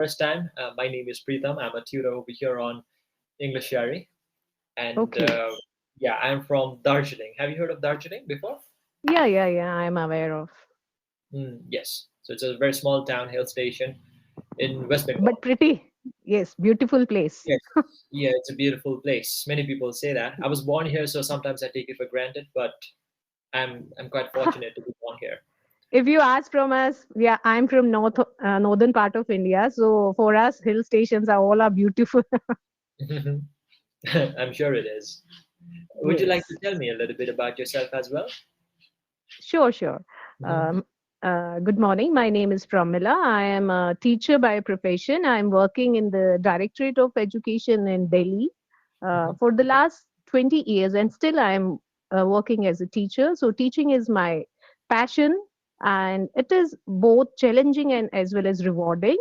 first time, my name is Preetham. I'm a tutor over here on EnglishYaari, and Okay. yeah, I'm from Darjeeling. Have you heard of Darjeeling before? Yeah. I'm aware of. Yes. So it's a very small town, hill station in West But Bengal. pretty. Yes, beautiful place. Yes. Yeah, it's a beautiful place. Many people say that. I was born here, so sometimes I take it for granted, but I'm quite fortunate to be born here. If you ask from us, yeah, I'm from northern part of India. So for us, hill stations are all are beautiful. I'm sure it is. Would you like to Yes. tell me a little bit about yourself as well? Sure. Hmm. Um, Good morning. My name is Pramila. I am a teacher by profession. I'm working in the Directorate of Education in Delhi for the last 20 years, and still I'm working as a teacher. So, teaching is my passion, and it is both challenging and as well as rewarding.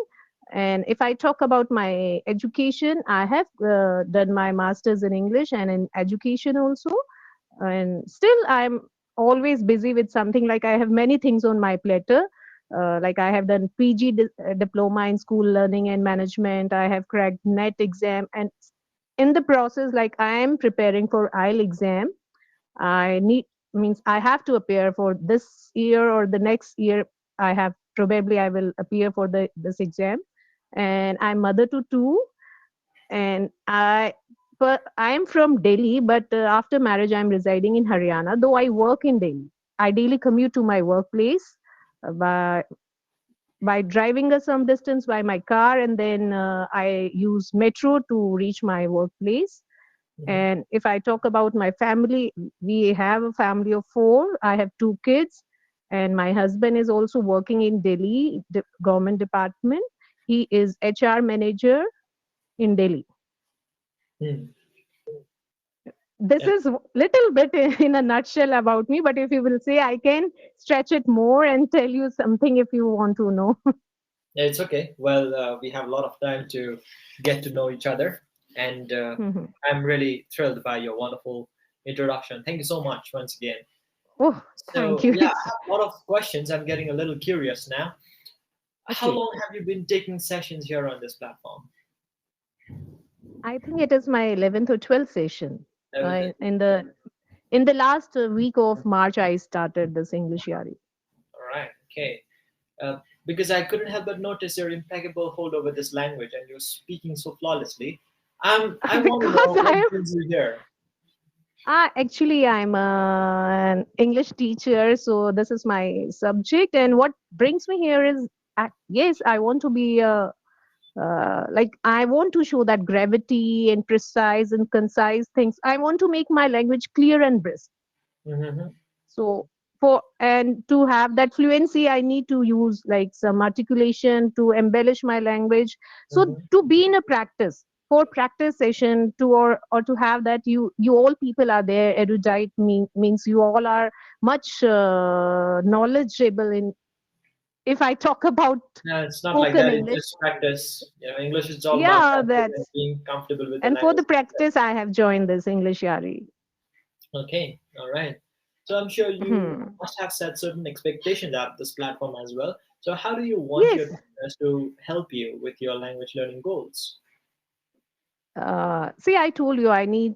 And if I talk about my education, I have done my master's in English and in education also, and still I'm always busy with something. Like I have many things on my platter, like I have done diploma in school learning and management. I have cracked net exam, and in the process, like I am preparing for IELTS exam. I need means I have to appear for this year or the next year. I will appear for the this exam, and I'm mother to two. And but I am from Delhi, but after marriage I'm residing in Haryana, though I work in Delhi. I daily commute to my workplace by driving a some distance by my car, and then I use metro to reach my workplace. Hmm. And if I talk about my family, we have a family of four. I have two kids, and my husband is also working in Delhi government department. He is HR manager in Delhi. Hmm. This Yeah, is little bit in a nutshell about me, but if you will say, I can stretch it more and tell you something if you want to know. yeah, it's okay. Well, we have a lot of time to get to know each other, and Mhm. I'm really thrilled by your wonderful introduction. Thank you so much once again. Oh, thank So, you. yeah, I have a lot of questions. I'm getting a little curious now. How Okay. long have you been taking sessions here on this platform? I think it is my 11th or 12th session. Everything. In the last week of March, I started this English Yari. All right. Okay. Because I couldn't help but notice your impeccable hold over this language, and you're speaking so flawlessly. I want to Because know I what am brings you here. actually I'm an English teacher, so this is my subject. And what brings me here is, yes, I want to be a like I want to show that gravity and precise and concise things. I want to make my language clear and brisk. Mm-hmm. So for and to have that fluency, I need to use like some articulation to embellish my language. So Mm-hmm. to be in a practice, for practice session to or to have that, you all people are there. Erudite means you all are much knowledgeable in. If I talk about No, it's not like spoken that. It's English, just practice. English is all about yeah, practice and that's. being comfortable with the And for the language. practice, I have joined this English Yari. Okay, all right. So I'm sure you Hmm. must have set certain expectations at this platform as well. So how do you want your Yes. listeners to help you with your language learning goals? See, I told you I need,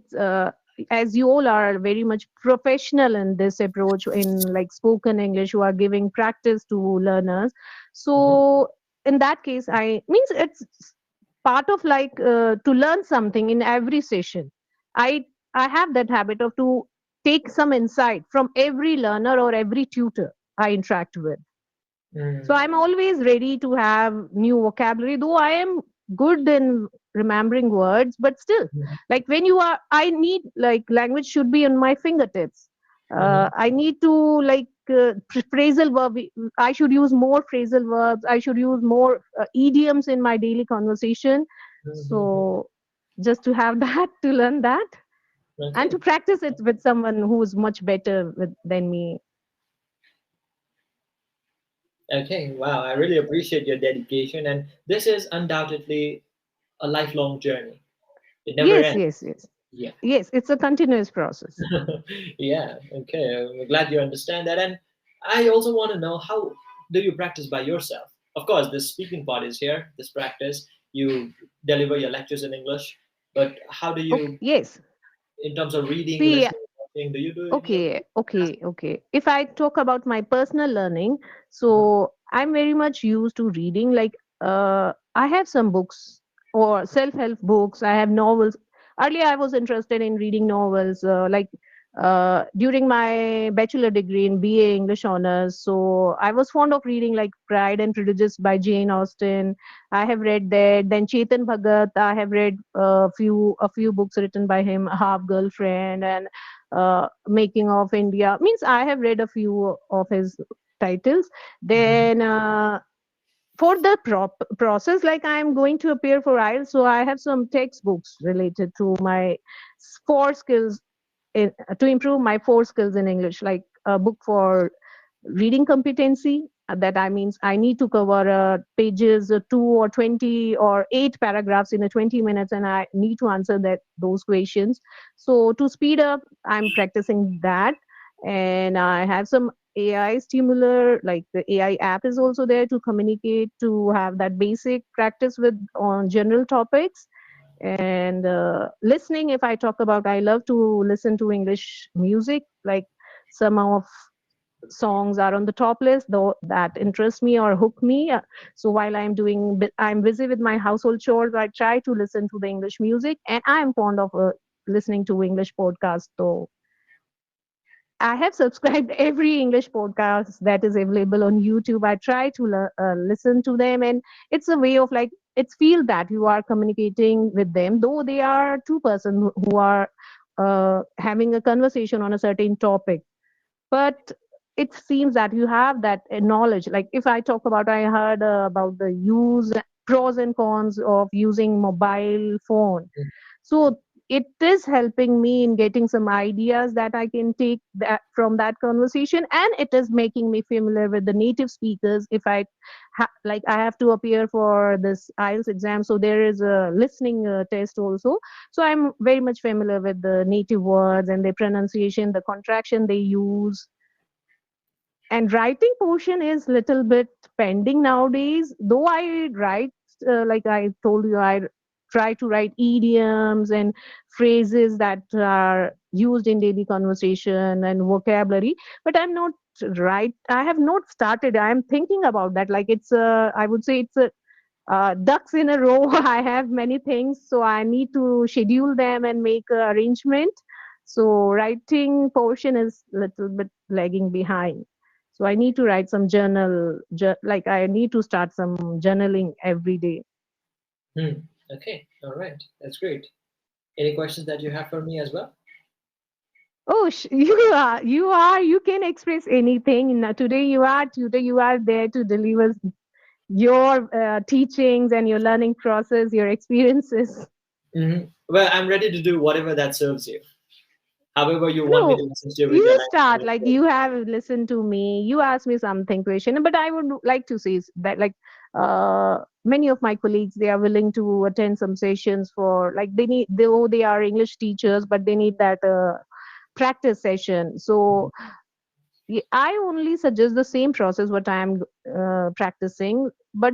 as you all are very much professional in this approach in like spoken English, you are giving practice to learners. Hmm. So in that case, I means it's part of like to learn something in every session. I I have that habit of to take some insight from every learner or every tutor I interact with. So Mm. I'm always ready to have new vocabulary, though I am good in remembering words, but still, like when you are, I need like language should be on my fingertips. Hmm. I need to like phrasal verb. I should use more phrasal verbs. I should use more idioms in my daily conversation. Hmm. So just to have that, to learn that, and to Okay. practice it with someone who is much better than me. Okay. Wow. I really appreciate your dedication, and this is undoubtedly a lifelong journey. It never Yes, ends. yes, yes. Yeah. Yes, it's a continuous process. Yeah. Okay. I'm glad you understand that, and I also want to know how do you practice by yourself? Of course, this speaking part is here, this practice. You deliver your lectures in English, but how do Okay, you, yes. in terms of reading, See, listening, watching, do you do any of okay, these? okay, okay. If I talk about my personal learning, Uh-huh. so I'm very much used to reading. Like, I have some books or self-help books. I have novels. Earlier, I was interested in reading novels. During my bachelor degree in BA English honors, so I was fond of reading like Pride and Prejudice by Jane Austen. I have read that. Then Chetan Bhagat, I have read a few books written by him, Half Girlfriend and Making of India. Means I have read a few of his titles. Mhm. Then for the process, like I am going to appear for IELTS, so I have some textbooks related to my four skills to improve my four skills in English, like a book for reading competency. That I means I need to cover pages 2 or 20 or 8 paragraphs in a 20 minutes, and I need to answer that those questions. So to speed up, I'm practicing that, and I have some AI stimular, like the AI app is also there to communicate, to have that basic practice with on general topics. And listening, if I talk about, I love to listen to English music. Like some of songs are on the top list though that interest me or hook me. So while I'm busy with my household chores, I try to listen to the English music, and I am fond of listening to English podcasts. So I have subscribed every English podcast that is available on YouTube. I try to listen to them, and it's a way of like it's feel that you are communicating with them, though they are two person who are having a conversation on a certain topic. But it seems that you have that knowledge. Like if I talk about, I heard about the use pros and cons of using mobile phone. So it is helping me in getting some ideas that I can take that from that conversation, and it is making me familiar with the native speakers. If I like I have to appear for this IELTS exam, so there is a listening test also. So I'm very much familiar with the native words and their pronunciation, the contraction they use. And writing portion is little bit pending nowadays, though I write, like I told you, I try to write idioms and phrases that are used in daily conversation and vocabulary, but I'm not right I have not started. I'm thinking about that. Like it's a, I would say it's a ducks in a row. I have many things, so I need to schedule them and make a arrangement. So writing portion is little bit lagging behind. So I need to write some like I need to start some journaling every day. Hmm. Okay, all right, that's great. Any questions that you have for me as well? Oh, you can express anything. Now, today you are tutor, you are there to deliver your teachings and your learning process, your experiences. Well, I'm ready to do whatever that serves you. However, you want me No, to assist you with your you language. start like you have listened to me. You asked me something question, but I would like to say that like many of my colleagues, they are willing to attend some sessions for like though they are English teachers, but they need that practice session. So I only suggest the same process what I am practicing, but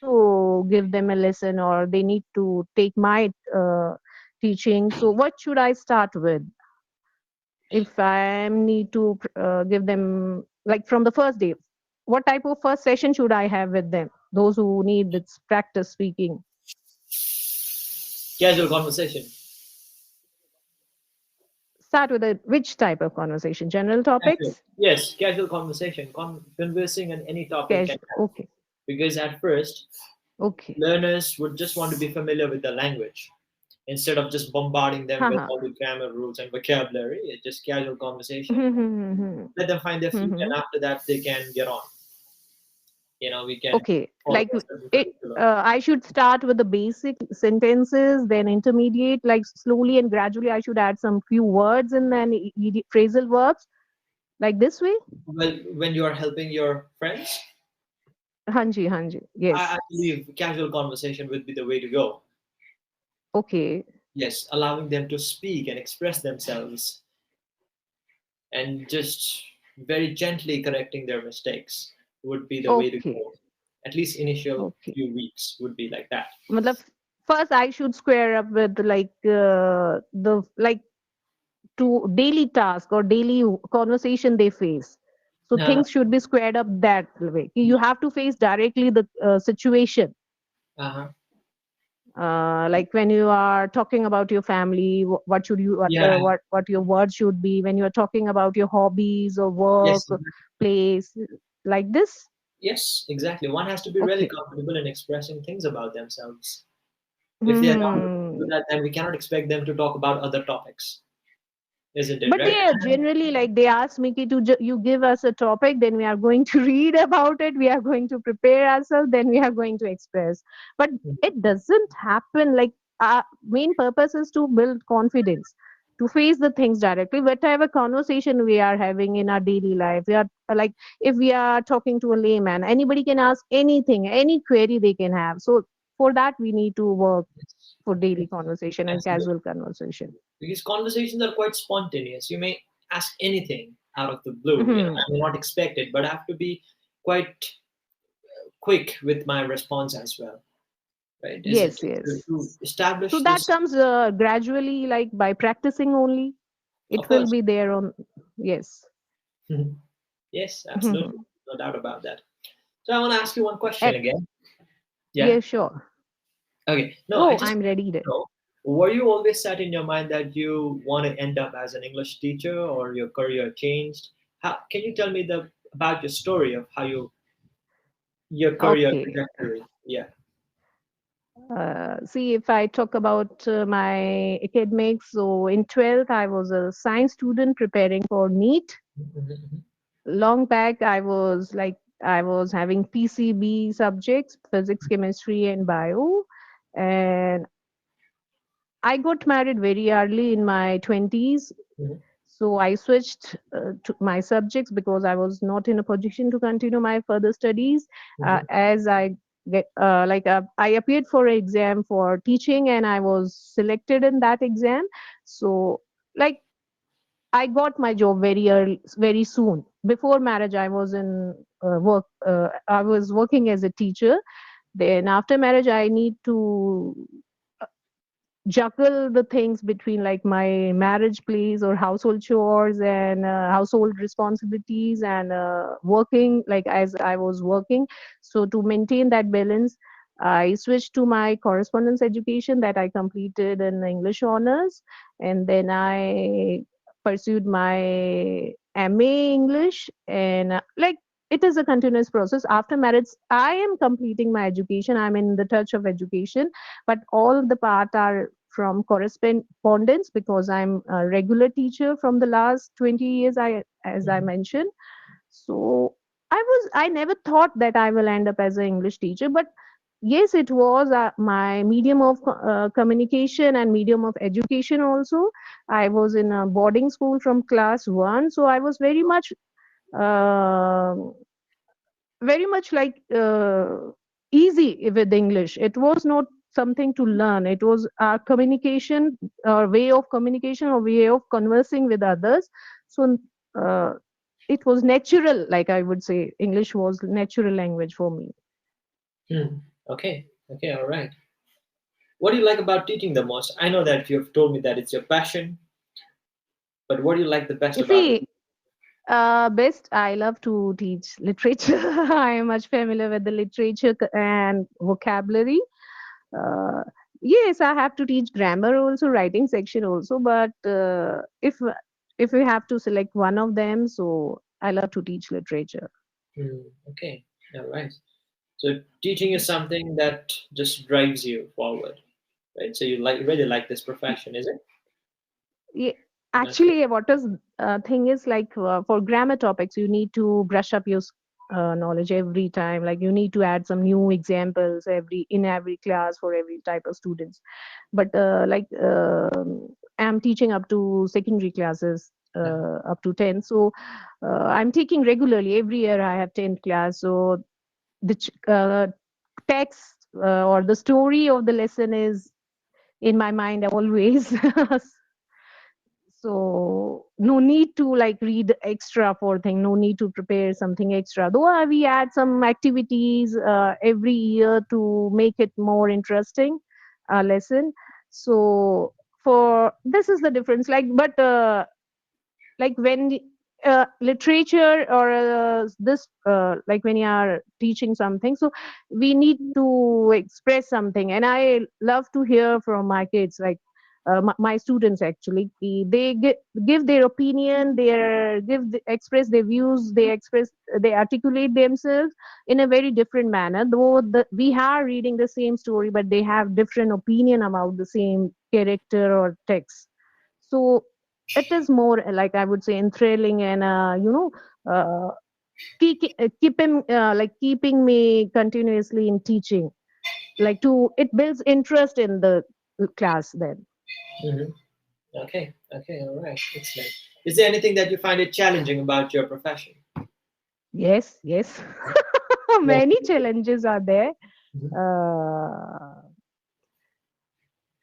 they need to give them a lesson or they need to take my teaching. So what should I start with? If I need to give them like from the first day, what type of first session should I have with them, those who need this practice speaking? Casual conversation. Start with a which type of conversation? General Casual. topics? Yes, casual conversation. Conversing on any topic can Casual. help. Okay. Because at first, Okay. learners would just want to be familiar with the language instead of just bombarding them with Haha. all the grammar rules and vocabulary. It's just casual conversation. Mhm. Let them find their feet, and Mhm. after that, they can get on. We can Okay, follow like a certain it. curriculum. I should start with the basic sentences, then intermediate, like slowly and gradually. I should add some few words and then phrasal verbs, like this way. Well, when you are helping your friends, Hanji, hanji. I Yes. believe casual conversation would be the way to go. Okay. Yes, allowing them to speak and express themselves and just very gently correcting their mistakes would be the way to Okay. go. At least initial Okay. few weeks would be like that. Matlab, first I should square up with like the like to daily task or daily conversation they face. So Uh, things should be squared up that way. You have to face directly the situation. uh-huh. Like when you are talking about your family, what should you Yeah. what your words should be when you are talking about your hobbies or work, Yes. place, like this. Yes. Exactly. One has to be really Okay. comfortable in expressing things about themselves. If they are not able to do Hmm. that, then we cannot expect them to talk about other topics, isn't it? But Right? they are generally like they ask me ki to you give us a topic, then we are going to read about it, we are going to prepare ourselves, then we are going to express. But it doesn't happen like our main purpose is to build confidence, to face the things directly. Whatever conversation we are having in our daily life, we are like if we are talking to a layman, anybody can ask anything, any query they can have. So for that we need to work for daily conversation and Absolutely. casual conversation. Because conversations are quite spontaneous. You may ask anything out of the blue. Mhm. I may not expect it, but I have to be quite quick with my response as well, right? Isn't Yes, it? yes. To So establish that this, comes gradually, like by practicing only. of It will course. be there on. Yes. Yes, absolutely. No doubt about that. So I want to ask you one question And, again. Yeah. yeah, sure. Okay. No, I Go. just I'm ready want then. to know, were you always set in your mind that you want to end up as an English teacher or your career changed? How can you tell me the about your story of how your career Okay. trajectory? Yeah. See, if I talk about my academics, so in 12th, I was a science student preparing for NEET. Mhm. Long back, I was having PCB subjects, physics, chemistry, and bio. And I got married very early in my 20s. Mhm. So I switched to my subjects because I was not in a position to continue my further studies. Mhm. As I get I appeared for an exam for teaching and I was selected in that exam. So like I got my job very early, very soon. Before marriage, I was in work. I was working as a teacher. Then after marriage, I need to juggle the things between like my marriage place or household chores and household responsibilities and working like as I was working. So to maintain that balance, I switched to my correspondence education that I completed in English honors, and then I pursued my MA English, and like it is a continuous process. After marriage, I am completing my education, I'm in the touch of education, but all the part are from correspondence because I'm a regular teacher from the last 20 years, I as I Mhm. mentioned. So I never thought that I will end up as an English teacher, but yes, it was my medium of communication and medium of education also. I was in a boarding school from class 1, so I was uh, very much like easy with English. It was not something to learn. It was a communication or way of communication or way of conversing with others. So uh, it was natural. Like I would say, English was natural language for me. Hmm. Okay. Okay. All right. What do you like about teaching the most? I know that you have told me that it's your passion, but what do you like the best You about see, best I love to teach literature. I am much familiar with the literature and vocabulary. Uh, yes, I have to teach grammar also, writing section also. But if we have to select one of them, so I love to teach literature. Hmm. Okay. All right. So teaching is something that just drives you forward, right? So you really like this profession, is it? Yeah, Okay. actually, what is thing is like for grammar topics, you need to brush up your knowledge every time. Like you need to add some new examples every class for every type of students. But I'm teaching up to secondary classes, Uh-huh. up to 10. So I'm taking regularly. Every year I have 10th class. So the text or the story of the lesson is in my mind always. So no need to like read extra for thing, no need to prepare something extra, though we add some activities every year to make it more interesting lesson. So for this is the difference, like but like when literature or this like when you are teaching something, so we need to express something, and I love to hear from my kids, like my students actually, they give their opinion, express their views, they articulate themselves in a very different manner, though we are reading the same story but they have different opinion about the same character or text. So it is more like I would say enthralling and uh, keeping me continuously in teaching, like to it builds interest in the class then. Hmm. Okay, okay, all right, excellent. Is there anything that you find it challenging about your profession? Yes, yes. Yes. Many challenges are there. Mhm.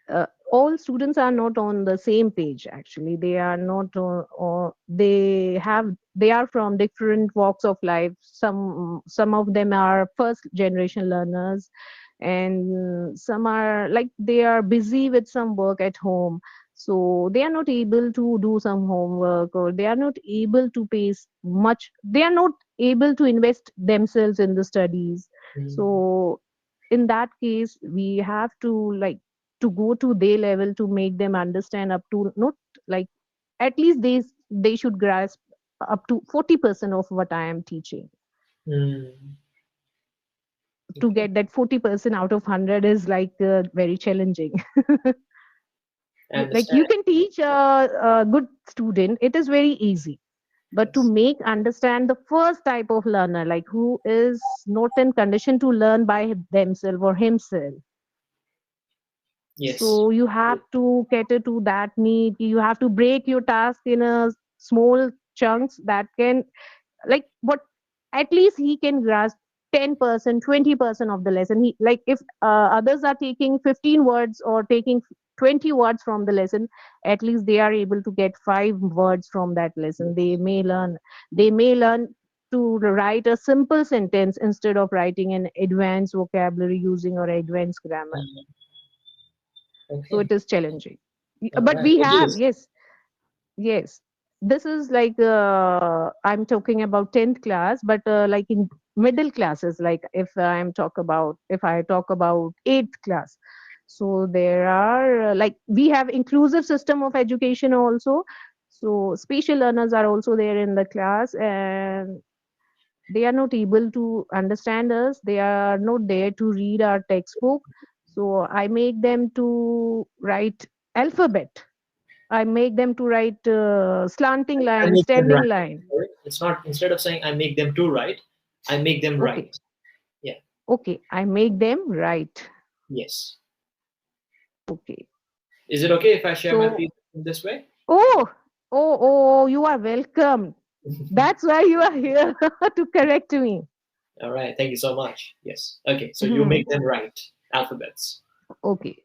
uh, all students are not on the same page, actually they are not or they are from different walks of life. Some of them are first generation learners, and some are like they are busy with some work at home, so they are not able to do some homework, or they are not able to much, they are not able to invest themselves in the studies. Mhm. So in that case we have to like to go to their level to make them understand up to not like at least they should grasp up to 40% of what I am teaching. Mm. To Okay, get that 40% out of 100 is like very challenging. I Like you understand. can teach a good student, it is very easy, but to Yes. make understand the first type of learner, like who is not in condition to learn by themselves or himself, Yes. so you have to cater to that need, you have to break your task in a small chunks that can like what at least he can grasp 10%, 20% of the lesson. He like if others are taking 15 words or taking 20 words from the lesson, at least they are able to get 5 words from that lesson. They may learn to write a simple sentence instead of writing an advanced vocabulary using or advanced grammar. Mm. So Okay, it is challenging. all But right, we it have, is. yes, yes. This is like I'm talking about 10th class, but like in middle classes, like if I talk about 8th class, so there are like we have inclusive system of education also. So special learners are also there in the class, and they are not able to understand us. They are not there to read our textbook. So I make them to write alphabet. I make them to write slanting I line, make them standing right. line. Sorry? It's not, instead of saying I make them to right, I make them right. Okay, Yeah. okay. I make them write. Yes. Okay. Is it okay if I share my So, feedback in this way? oh, you are welcome. That's why you are here to correct me. All right. Thank you so much. Yes. Okay. So you Hmm. make them right alphabets. Okay.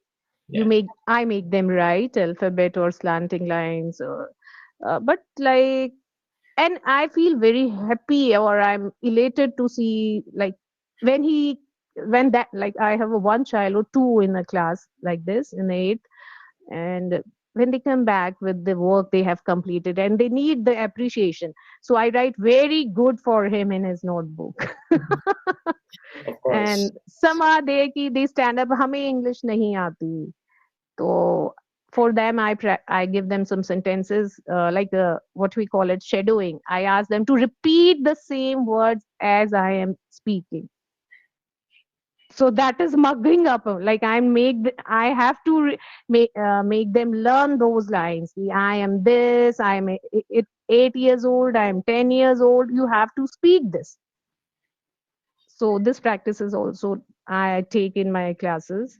Yeah. I make them write alphabet or slanting lines, or, but like, and I feel very happy or I'm elated to see like when he when that like I have a one child or two in a class like this in eighth, and when they come back with the work they have completed and they need the appreciation, so I write very good for him in his notebook. Of course. And some are there कि they stand up हमें English नहीं आती, so for them, I give them some sentences like what we call it shadowing. I ask them to repeat the same words as I am speaking. So that is mugging up. Like I have to make them learn those lines. I am this. I am 8 years old. I am 10 years old. You have to speak this. So this practice is also I take in my classes.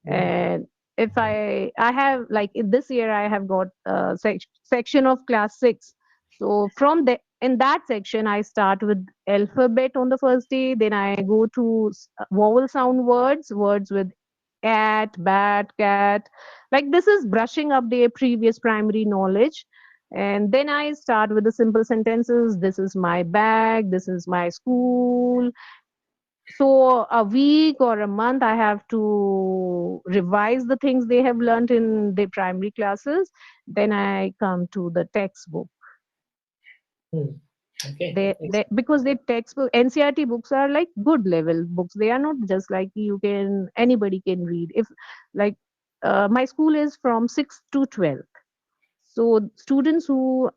Mm. And if I have like in this year I have got a section of class 6, so from the in that section I start with alphabet on the first day, then I go to vowel sound words with cat, bat, cat. Like this is brushing up their previous primary knowledge. And then I start with the simple sentences. This is my bag. This is my school. So a week or a month, I have to revise the things they have learned in the primary classes. Then I come to the textbook. Hmm. Okay. They because the textbook NCRT books are like good level books. They are not just like you can anybody can read. If like my school is from 6 to 12. So students who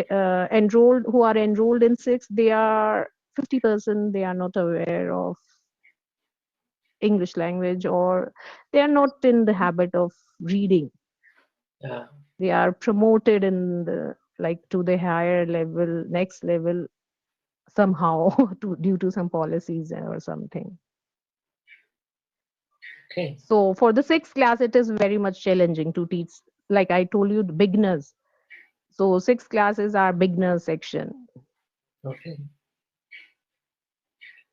are enrolled in 6, they are 50% they are not aware of English language, or they are not in the habit of reading. Uh, They are promoted in the like to the higher level, next level somehow due to some policies or something. okay. So for the sixth class, it is very much challenging to teach. Like I told you, the beginners. So sixth classes are beginner section. Okay.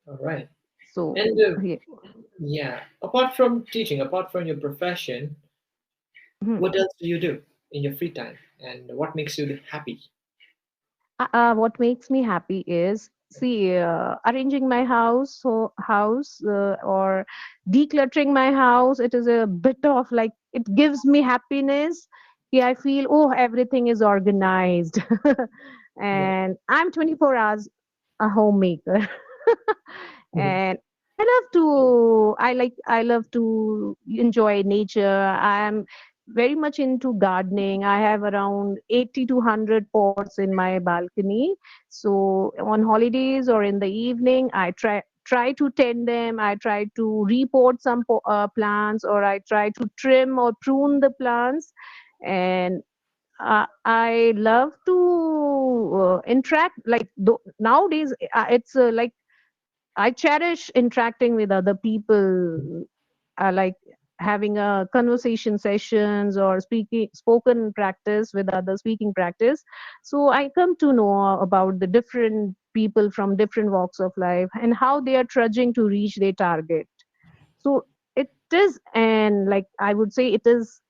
All right. So And yeah. yeah, apart from teaching, apart from your profession, Hmm. what else do you do in your free time, and what makes you happy? What makes me happy is see arranging my house or decluttering my house. It is a bit of like it gives me happiness. Yeah, I feel oh everything is organized, Yeah. and I'm 24 hours a homemaker. Mhm. And I love to enjoy nature. I am very much into gardening. I have around 80 to 100 pots in my balcony. So on holidays or in the evening, I try to tend them. I try to repot some plants, or I try to trim or prune the plants. And I love to interact. Like nowadays, it's like I cherish interacting with other people. I like having a conversation sessions or speaking spoken practice with other speaking practice. So I come to know about the different people from different walks of life and how they are trudging to reach their target. So it is, and like I would say, it is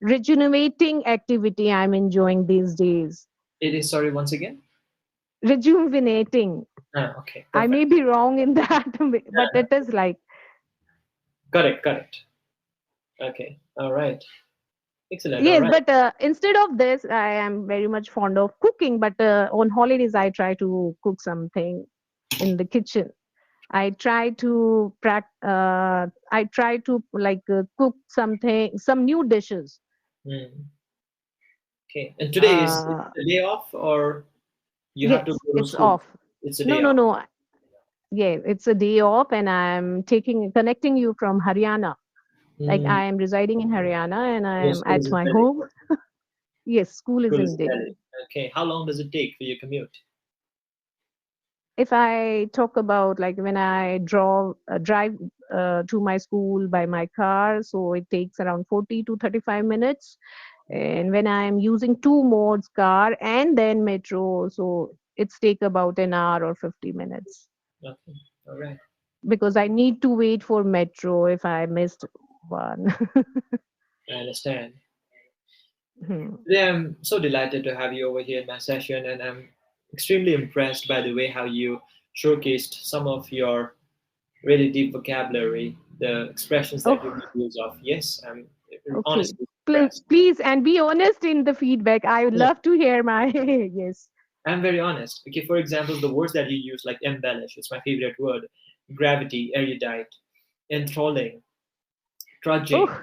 rejuvenating activity I'm enjoying these days. It is, sorry, once again. Rejuvenating. Ah, okay, I perfect. may be wrong in that, but it is like Correct, correct. Okay, all right, excellent. All yes, right. but instead of this, I am very much fond of cooking. But on holidays, I try to cook something in the kitchen. I try to like cook something, some new dishes. Hmm. Okay, and today is it Uh, the day off, or you have to yes, go to it's school? off. It's a No, day no, off. no. Yeah, it's a day off, and I'm connecting you from Haryana. Like Hmm. I am residing in Haryana, and I Your am school is at in my Delhi. home. Yes, school is School in is in Delhi. Delhi. Okay, how long does it take for your commute? If I talk about like when I drive to my school by my car, so it takes around 40 to 35 minutes. And when I'm using two modes, car and then metro, so it's take about an hour or 50 minutes Okay, all right, because I need to wait for metro if I missed one. I understand. Hmm. Today, I'm so delighted to have you over here in my session, and I'm extremely impressed by the way how you showcased some of your really deep vocabulary, the expressions that you Oh, make use of. Yes, I'm okay. honestly Please, impressed. please, and be honest in the feedback. I would Yeah, love to hear my yes. I'm very honest. Okay, for example, the words that you use, like embellish, it's my favorite word, gravity, erudite, enthralling, trudging. Oh,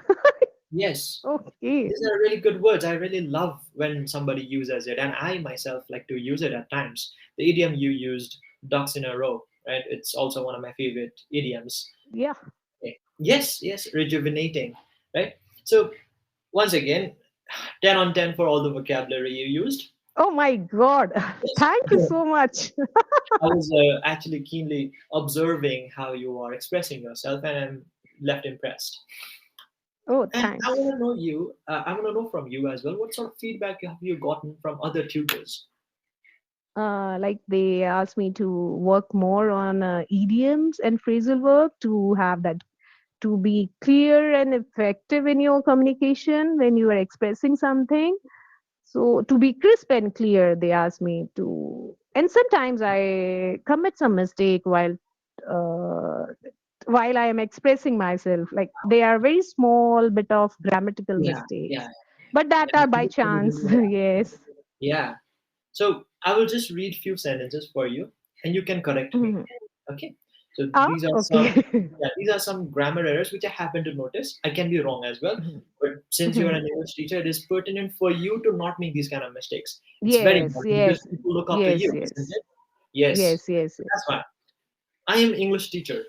Yes, okay. these are really good words. I really love when somebody uses it, and I myself like to use it at times. The idiom you used, ducks in a row, right? It's also one of my favorite idioms. Yeah. Okay. Yes, yes, rejuvenating, right? So, once again, 10 on 10 for all the vocabulary you used. Oh my God. Yes. Thank you so much. I was actually keenly observing how you are expressing yourself, and I'm left impressed. Oh, And I thanks. want to know you. I want to know from you as well. What sort of feedback have you gotten from other tutors? Like they asked me to work more on idioms and phrasal work to have that to be clear and effective in your communication when you are expressing something. So to be crisp and clear, they ask me to, and sometimes I commit some mistake uh, while I am expressing myself. Like they are very small bit of grammatical Yeah, yeah. mistakes, but that And are by chance. Yes. yeah. So I will just read few sentences for you, and you can correct me. Mhm. Okay. So Ah, these are okay. some, yeah, these are some grammar errors which I happen to notice. I can be wrong as well, Mhm. but since you are Mhm. an English teacher, it is pertinent for you to not make these kind of mistakes. It's very Yes, important because yes, people look up to yes, you, isn't yes, it? Yes, yes, yes, yes. that's why I am English teacher.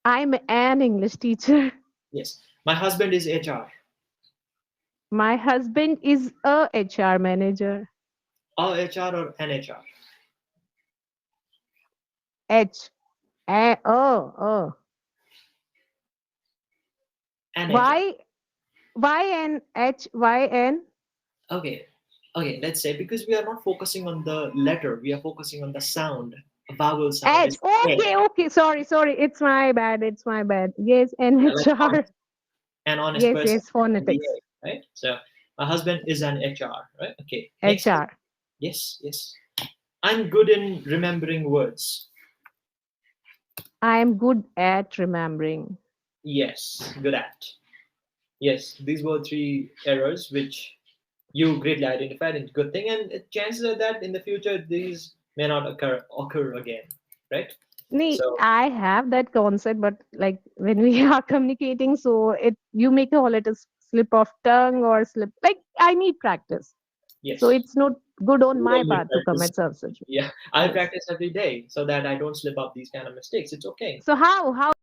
I'm an English teacher. Yes, my husband is HR. My husband is a HR manager. Or HR or an HR. H. Oh. An HR. Y. Y-N-H-Y-N. Okay, okay. Let's say because we are not focusing on the letter, we are focusing on the sound, a vowel sound. H. It's A. Okay, okay. Sorry. It's my bad. It's my bad. Yes, Yeah, like NHR. honest, an honest Yes, person yes. can be Phonetics. A, right? So my husband is an HR, right? Okay. Next one. HR. Yes, yes. I'm good in remembering words. I am good at remembering. Yes, good at. Yes, these were three errors which you greatly identified, and good thing. And chances are that in the future these may not occur again, right? Nee, So I have that concept, but like when we are communicating, so it you may call it a slip of tongue or slip. Like I need practice, so yes, it's not good on you my don't need part to practice. commit such. Yeah, I Yes. practice every day so that I don't slip up these kind of mistakes. It's okay. So how